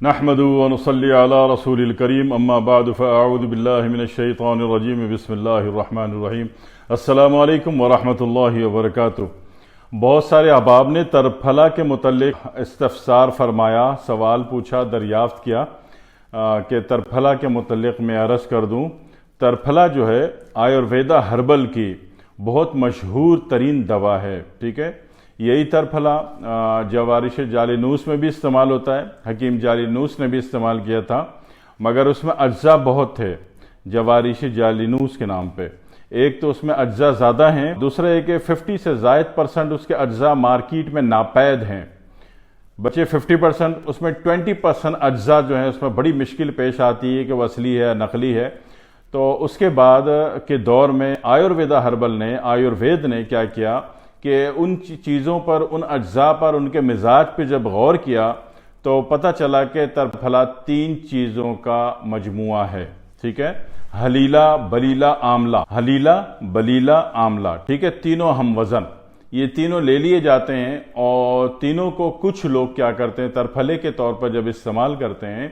نحمد ونصلي على رسول الكريم اما بعد فاعوذ بالله من الشیطان الرجیم بسم اللہ الرحمن الرحیم السلام علیکم ورحمۃ اللہ وبرکاتہ۔ بہت سارے احباب نے ترپھلا کے متعلق استفسار فرمایا، سوال پوچھا، دریافت کیا کہ ترپھلا کے متعلق میں عرض کر دوں۔ ترپھلا جو ہے آیورویدا ہربل کی بہت مشہور ترین دوا ہے، ٹھیک ہے۔ یہی ترپھلا جوارش جالینوس میں بھی استعمال ہوتا ہے، حکیم جالینوس نے بھی استعمال کیا تھا، مگر اس میں اجزاء بہت تھے جوارش جالینوس کے نام پہ۔ ایک تو اس میں اجزاء زیادہ ہیں، دوسرا ہے کہ 50 سے زائد % اس کے اجزاء مارکیٹ میں ناپید ہیں، بچے 50%، اس میں 20% اجزاء جو ہیں اس میں بڑی مشکل پیش آتی ہے کہ وہ اصلی ہے نقلی ہے۔ تو اس کے بعد کے دور میں آیورویدا ہربل نے، آیوروید نے کیا کیا کہ ان چیزوں پر، ان اجزاء پر، ان کے مزاج پہ جب غور کیا تو پتہ چلا کہ ترپھلا 3 چیزوں کا مجموعہ ہے، ٹھیک ہے۔ حلیلہ، بلیلہ، آملہ، حلیلہ، بلیلہ، آملہ، ٹھیک ہے، تینوں ہم وزن، یہ تینوں لے لیے جاتے ہیں اور تینوں کو کچھ لوگ کیا کرتے ہیں ترپھلے کے طور پر جب استعمال کرتے ہیں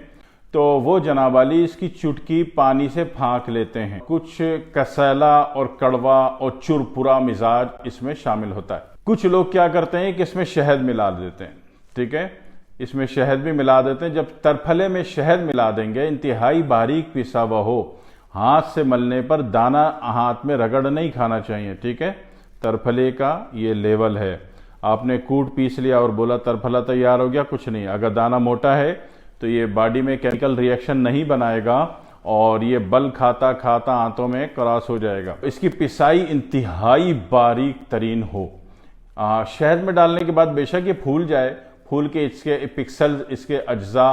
تو وہ جناب علی اس کی چٹکی پانی سے پھانک لیتے ہیں۔ کچھ کسیلا اور کڑوا اور چرپرا مزاج اس میں شامل ہوتا ہے۔ کچھ لوگ کیا کرتے ہیں کہ اس میں شہد ملا دیتے ہیں، ٹھیک ہے، اس میں شہد بھی ملا دیتے ہیں۔ جب ترپھلے میں شہد ملا دیں گے، انتہائی باریک پیسا ہوا ہو، ہاتھ سے ملنے پر دانہ ہاتھ میں رگڑ نہیں کھانا چاہیے، ٹھیک ہے۔ ترپھلے کا یہ لیول ہے۔ آپ نے کوٹ پیس لیا اور بولا ترپھلا تیار ہو گیا، کچھ نہیں۔ اگر دانہ موٹا ہے تو یہ باڈی میں کیمیکل ریئیکشن نہیں بنائے گا اور یہ بل کھاتا کھاتا آنتوں میں کراس ہو جائے گا۔ اس کی پسائی انتہائی باریک ترین ہو۔ شہد میں ڈالنے کے بعد بے شک یہ پھول جائے، پھول کے اس کے پکسلز، اس کے اجزاء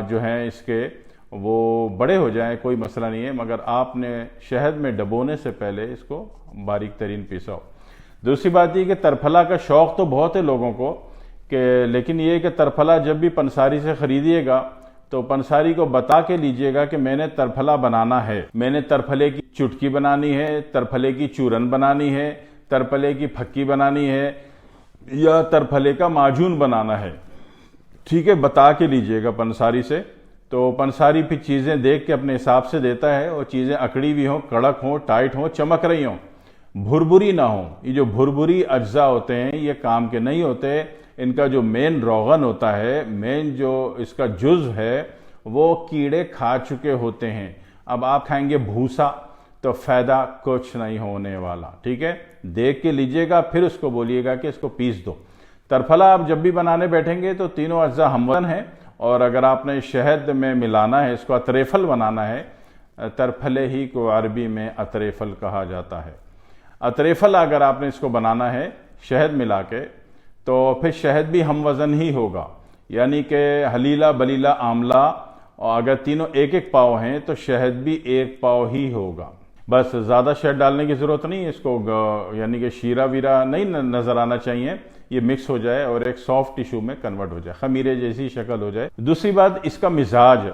جو ہیں اس کے وہ بڑے ہو جائیں، کوئی مسئلہ نہیں ہے، مگر آپ نے شہد میں ڈبونے سے پہلے اس کو باریک ترین پیسا ہو۔ دوسری بات یہ کہ ترپھلا کا شوق تو بہت ہے لوگوں کو، لیکن یہ کہ ترپھلا جب بھی پنساری سے خریدیے گا تو پنساری کو بتا کے لیجئے گا کہ میں نے ترپھلا بنانا ہے، میں نے ترپھلے کی چٹکی بنانی ہے، ترپھلے کی چورن بنانی ہے، ترپھلے کی پھکی بنانی ہے یا ترپھلے کا معجون بنانا ہے، ٹھیک ہے، بتا کے لیجئے گا پنساری سے۔ تو پنساری پھر چیزیں دیکھ کے اپنے حساب سے دیتا ہے، اور چیزیں اکڑی بھی ہوں، کڑک ہوں، ٹائٹ ہوں، چمک رہی ہوں، بھربری نہ ہوں۔ یہ جو بھربری اجزاء ہوتے ہیں یہ کام کے نہیں ہوتے۔ ان کا جو مین روغن ہوتا ہے، مین جو اس کا جز ہے، وہ کیڑے کھا چکے ہوتے ہیں۔ اب آپ کھائیں گے بھوسا تو فائدہ کچھ نہیں ہونے والا، ٹھیک ہے۔ دیکھ کے لیجئے گا، پھر اس کو بولیے گا کہ اس کو پیس دو۔ ترپھلا آپ جب بھی بنانے بیٹھیں گے تو تینوں اجزاء ہموزن ہیں، اور اگر آپ نے شہد میں ملانا ہے، اس کو اتریفل بنانا ہے، ترپھلے ہی کو عربی میں اتریفل کہا جاتا ہے۔ اتریفل اگر آپ نے اس کو بنانا ہے شہد ملا کے تو پھر شہد بھی ہم وزن ہی ہوگا، یعنی کہ حلیلہ، بلیلہ، آملہ، اور اگر تینوں 1 پاؤ ہیں تو شہد بھی 1 پاؤ ہی ہوگا۔ بس زیادہ شہد ڈالنے کی ضرورت نہیں ہے، اس کو یعنی کہ شیرہ ویرہ نہیں نظر آنا چاہیے، یہ مکس ہو جائے اور ایک سافٹ ٹیشو میں کنورٹ ہو جائے، خمیرے جیسی شکل ہو جائے۔ دوسری بات اس کا مزاج،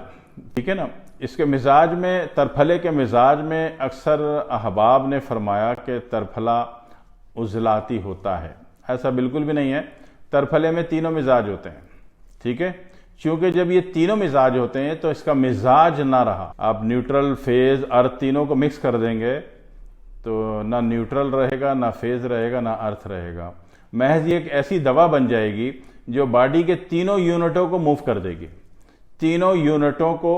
ٹھیک ہے نا، اس کے مزاج میں، ترپھلے کے مزاج میں اکثر احباب نے فرمایا کہ ترپھلا عضلاتی ہوتا ہے۔ ایسا بالکل بھی نہیں ہے۔ ترپھلے میں تینوں مزاج ہوتے ہیں، ٹھیک ہے۔ چونکہ جب یہ تینوں مزاج ہوتے ہیں تو اس کا مزاج نہ رہا، آپ نیوٹرل، فیز، ارتھ تینوں کو مکس کر دیں گے تو نہ نیوٹرل رہے گا، نہ فیز رہے گا، نہ ارتھ رہے گا۔ محض یہ ایک ایسی دوا بن جائے گی جو باڈی کے تینوں یونٹوں کو موو کر دے گی۔ تینوں یونٹوں کو،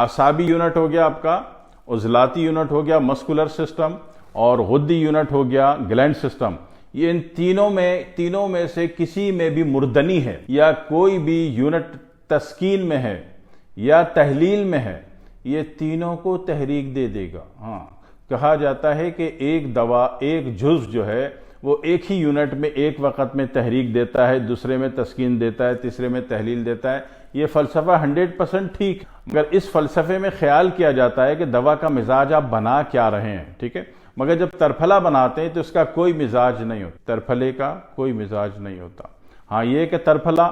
اعصابی یونٹ ہو گیا آپ کا، عضلاتی یونٹ ہو گیا مسکولر سسٹم، اور غدی یونٹ ہو گیا گلینڈ سسٹم۔ یہ ان تینوں میں سے کسی میں بھی مردنی ہے یا کوئی بھی یونٹ تسکین میں ہے یا تحلیل میں ہے، یہ تینوں کو تحریک دے دے گا۔ ہاں، کہا جاتا ہے کہ ایک دوا، ایک جز جو ہے وہ ایک ہی یونٹ میں ایک وقت میں تحریک دیتا ہے، دوسرے میں تسکین دیتا ہے، تیسرے میں تحلیل دیتا ہے۔ یہ فلسفہ 100% ٹھیک، مگر اس فلسفے میں خیال کیا جاتا ہے کہ دوا کا مزاج آپ بنا کیا رہے ہیں، ٹھیک ہے۔ مگر جب ترپھلا بناتے ہیں تو اس کا کوئی مزاج نہیں ہوتا، ترپھلے کا کوئی مزاج نہیں ہوتا۔ ہاں، یہ کہ ترپھلا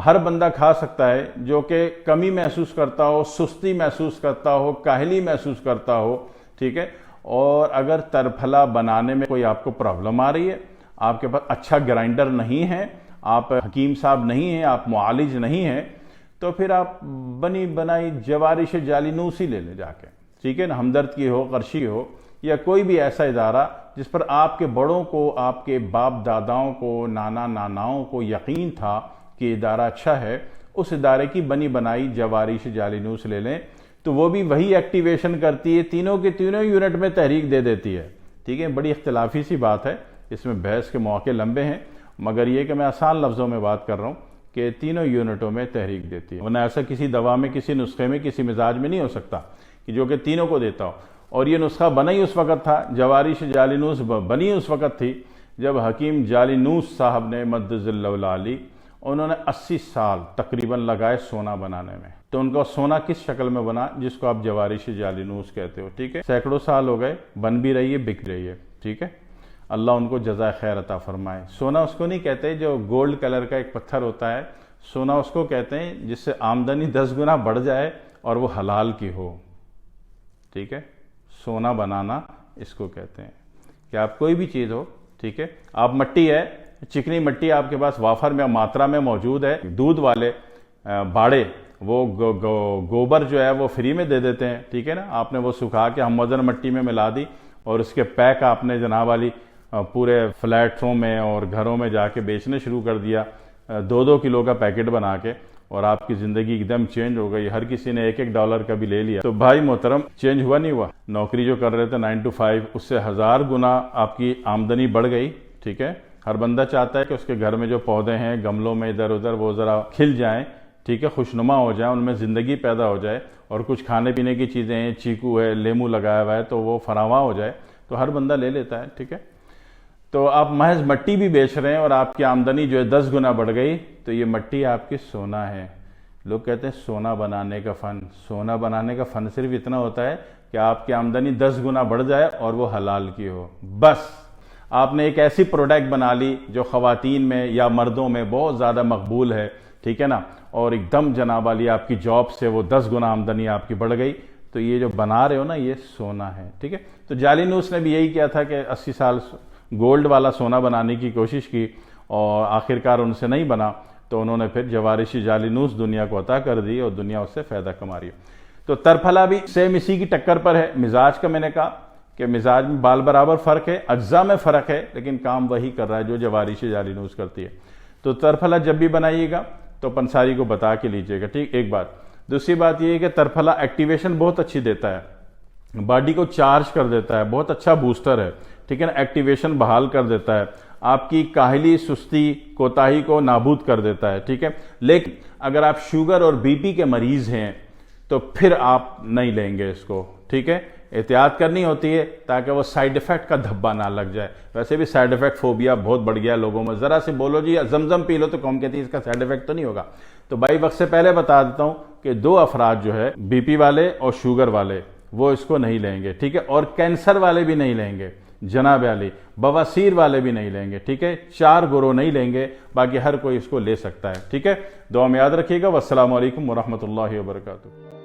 ہر بندہ کھا سکتا ہے جو کہ کمی محسوس کرتا ہو، سستی محسوس کرتا ہو، کاہلی محسوس کرتا ہو، ٹھیک ہے۔ اور اگر ترپھلا بنانے میں کوئی آپ کو پرابلم آ رہی ہے، آپ کے پاس اچھا گرائنڈر نہیں ہے، آپ حکیم صاحب نہیں ہیں، آپ معالج نہیں ہیں، تو پھر آپ بنی بنائی جوارش جالینوس ہی لے لیں جا کے، ٹھیک ہے نا، ہمدرد کی ہو، قرشی ہو، یا کوئی بھی ایسا ادارہ جس پر آپ کے بڑوں کو، آپ کے باپ داداؤں کو، نانا ناناؤں کو یقین تھا کہ ادارہ اچھا ہے، اس ادارے کی بنی بنائی جوارش جالینوس لے لیں، تو وہ بھی وہی ایکٹیویشن کرتی ہے، تینوں کے تینوں یونٹ میں تحریک دے دیتی ہے، ٹھیک ہے۔ بڑی اختلافی سی بات ہے، اس میں بحث کے مواقع لمبے ہیں، مگر یہ کہ میں آسان لفظوں میں بات کر رہا ہوں کہ تینوں یونٹوں میں تحریک دیتی ہے، ورنہ ایسا کسی دوا میں، کسی نسخے میں، کسی مزاج میں نہیں ہو سکتا کہ جو کہ تینوں کو دیتا ہو۔ اور یہ نسخہ بنا ہی اس وقت تھا، جوارش جالینوس بنی اس وقت تھی جب حکیم جالینوس صاحب نے مدظ اللہ العالی، انہوں نے 80 سال تقریباً لگائے سونا بنانے میں۔ تو ان کا سونا کس شکل میں بنا جس کو آپ جوارش جالینوس کہتے ہو، ٹھیک ہے، سینکڑوں سال ہو گئے، بن بھی رہی ہے، بک رہی ہے، ٹھیک ہے۔ اللہ ان کو جزائے خیر عطا فرمائے۔ سونا اس کو نہیں کہتے جو گولڈ کلر کا ایک پتھر ہوتا ہے، سونا اس کو کہتے ہیں جس سے آمدنی 10 گنا بڑھ جائے اور وہ حلال کی ہو، ٹھیک ہے۔ سونا بنانا اس کو کہتے ہیں کہ آپ کوئی بھی چیز ہو، ٹھیک ہے، آپ مٹی ہے، چکنی مٹی آپ کے پاس وافر میں ماترا میں موجود ہے، دودھ والے باڑے وہ گوبر جو ہے وہ فری میں دے دیتے ہیں، ٹھیک ہے نا، آپ نے وہ سکھا کے ہم وزن مٹی میں ملا دی اور اس کے پیک آپ نے جناب والی پورے فلیٹوں میں اور گھروں میں جا کے بیچنے شروع کر دیا، 2-2 کلو کا پیکٹ بنا کے، اور آپ کی زندگی ایک دم چینج ہو گئی، ہر کسی نے $1 کا بھی لے لیا۔ تو بھائی محترم، چینج ہوا نہیں ہوا؟ نوکری جو کر رہے تھے 9 to 5، اس سے 1000 گنا آپ کی آمدنی بڑھ گئی، ٹھیک ہے۔ ہر بندہ چاہتا ہے کہ اس کے گھر میں جو پودے ہیں گملوں میں ادھر ادھر وہ ذرا کھل جائیں، ٹھیک ہے، خوشنما ہو جائیں، ان میں زندگی پیدا ہو جائے، اور کچھ کھانے پینے کی چیزیں ہیں، چیکو ہے، لیمو لگایا ہوا ہے، تو وہ فراواں ہو جائے، تو ہر بندہ لے لیتا ہے، ٹھیک ہے۔ تو آپ محض مٹی بھی بیچ رہے ہیں اور آپ کی آمدنی جو ہے 10 گنا بڑھ گئی، تو یہ مٹی آپ کی سونا ہے۔ لوگ کہتے ہیں سونا بنانے کا فن، سونا بنانے کا فن صرف اتنا ہوتا ہے کہ آپ کی آمدنی 10 گنا بڑھ جائے اور وہ حلال کی ہو، بس۔ آپ نے ایک ایسی پروڈکٹ بنا لی جو خواتین میں یا مردوں میں بہت زیادہ مقبول ہے، ٹھیک ہے نا، اور ایک دم جناب والی آپ کی جاب سے وہ 10 گنا آمدنی آپ کی بڑھ گئی، تو یہ جو بنا رہے ہو نا، یہ سونا ہے، ٹھیک ہے۔ تو جالینوس نے بھی یہی کیا تھا کہ 80 سال گولڈ والا سونا بنانے کی کوشش کی، اور آخرکار ان سے نہیں بنا، تو انہوں نے پھر جوارش جالینوس دنیا کو عطا کر دی اور دنیا اس سے فائدہ کما رہی ہے۔ تو ترپھلا بھی سیم اسی کی ٹکر پر ہے۔ مزاج کا میں نے کہا کہ مزاج میں بال برابر فرق ہے، اجزاء میں فرق ہے، لیکن کام وہی کر رہا ہے جو جوارش جالینوس کرتی ہے۔ تو ترپھلا جب بھی بنائیے گا تو پنساری کو بتا کے لیجئے گا، ٹھیک، ایک بات۔ دوسری بات یہ ہے کہ ترپھلا ایکٹیویشن بہت اچھی دیتا ہے، باڈی کو چارج کر دیتا ہے، بہت اچھا بوسٹر ہے، ٹھیک ہے نا، ایکٹیویشن بحال کر دیتا ہے، آپ کی کاہلی، سستی، کوتاہی کو نابود کر دیتا ہے، ٹھیک ہے۔ لیکن اگر آپ شوگر اور بی پی کے مریض ہیں تو پھر آپ نہیں لیں گے اس کو، ٹھیک ہے، احتیاط کرنی ہوتی ہے تاکہ وہ سائیڈ ایفیکٹ کا دھبا نہ لگ جائے۔ ویسے بھی سائیڈ ایفیکٹ فوبیا بہت بڑھ گیا لوگوں میں، ذرا سے بولو جی زمزم پی لو تو قوم کہتی ہے اس کا سائیڈ ایفیکٹ تو نہیں ہوگا۔ تو بھائی وقت سے پہلے بتا دیتا ہوں کہ 2 افراد جو ہے، بی پی والے اور شوگر والے، وہ اس کو نہیں لیں گے، ٹھیک ہے، اور کینسر والے بھی نہیں لیں گے، جناب علی، بواسیر والے بھی نہیں لیں گے، ٹھیک ہے، 4 گروہ نہیں لیں گے، باقی ہر کوئی اس کو لے سکتا ہے، ٹھیک ہے۔ دعا میں یاد رکھیے گا۔ والسلام علیکم ورحمۃ اللہ وبرکاتہ۔